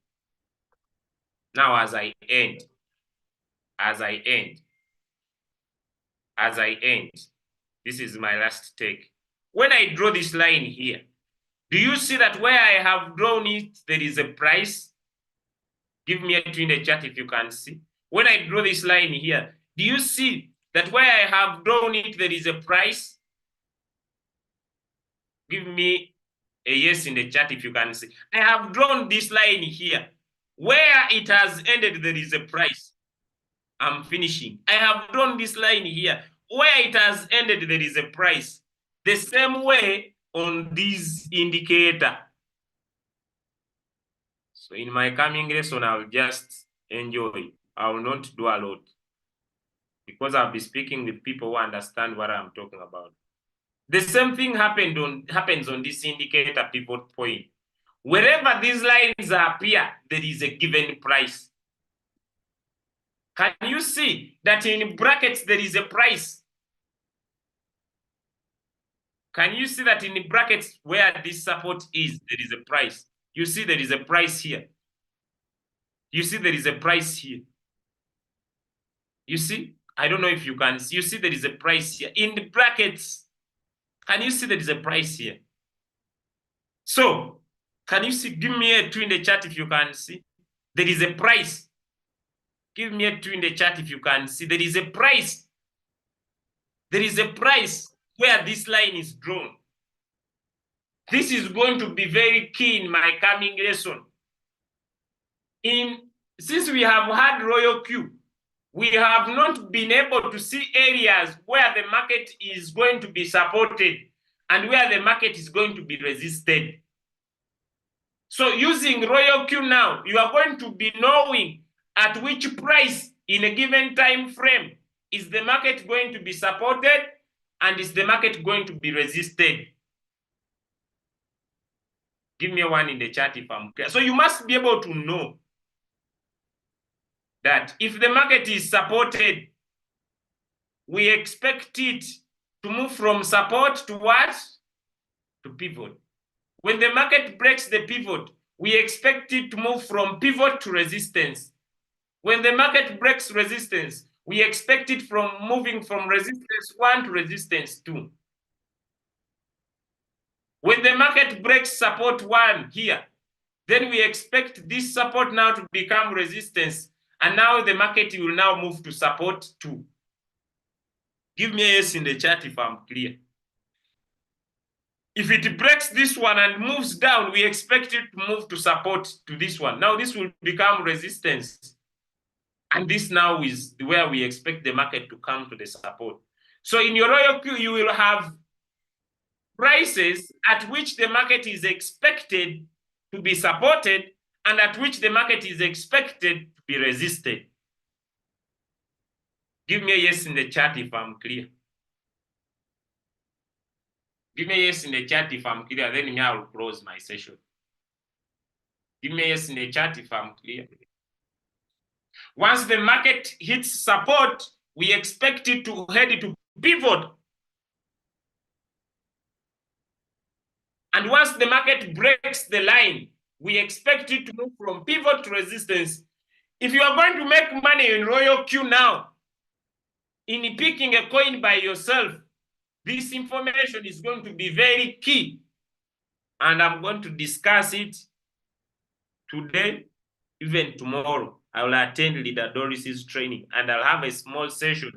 Now, as I end, this is my last take. When I draw this line here, do you see that where I have drawn it, there is a price? Give me a 2 in the chat if you can see. When I draw this line here, do you see that where I have drawn it, there is a price? Give me a yes in the chat if you can see. I have drawn this line here. Where it has ended, there is a price. I'm finishing. I have drawn this line here. Where it has ended, there is a price. The same way on this indicator. So in my coming lesson, I'll just enjoy. I will not do a lot because I'll be speaking with people who understand what I'm talking about. The same thing happens on this indicator pivot point. Wherever these lines appear, there is a given price. Can you see that in brackets there is a price? Can you see that in brackets where this support is, there is a price? You see there is a price here. You see there is a price here. You see? I don't know if you can see. You see there is a price here. In the brackets, can you see there is a price here? So, can you see? Give me a 2 in the chat if you can see. There is a price. Give me a 2 in the chat if you can see. There is a price. There is a price where this line is drawn. This is going to be very key in my coming lesson. Since we have had Royal Q, we have not been able to see areas where the market is going to be supported and where the market is going to be resisted. So using Royal Q now, you are going to be knowing at which price in a given time frame is the market going to be supported and is the market going to be resisted. Give me a one in the chat if I'm clear. So you must be able to know that if the market is supported, we expect it to move from support to what? To pivot. When the market breaks the pivot, we expect it to move from pivot to resistance. When the market breaks resistance, we expect it from moving from resistance 1 to resistance 2. When the market breaks support 1 here, then we expect this support now to become resistance, and now the market will now move to support 2. Give me a yes in the chat if I'm clear. If it breaks this one and moves down, we expect it to move to support to this one. Now this will become resistance. And this now is where we expect the market to come to the support. So in your Royal Q, you will have prices at which the market is expected to be supported and at which the market is expected to be resisted. Give me a yes in the chat if I'm clear. Give me a yes in the chat if I'm clear, then I will close my session. Give me a yes in the chat if I'm clear. Once the market hits support, we expect it to head to pivot. And once the market breaks the line, we expect it to move from pivot to resistance. If you are going to make money in Royal Q now, in picking a coin by yourself, this information is going to be very key. And I'm going to discuss it today, even tomorrow. I will attend Leader Doris's training and I'll have a small session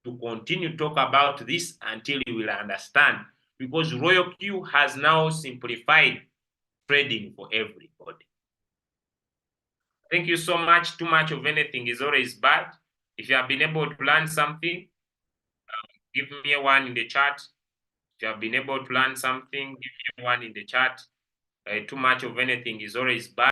to continue to talk about this until you will understand, because Royal Q has now simplified trading for everybody. Thank you so much. Too much of anything is always bad. If you have been able to learn something, give me a one in the chat. If you have been able to learn something, give me a one in the chat. Too much of anything is always bad.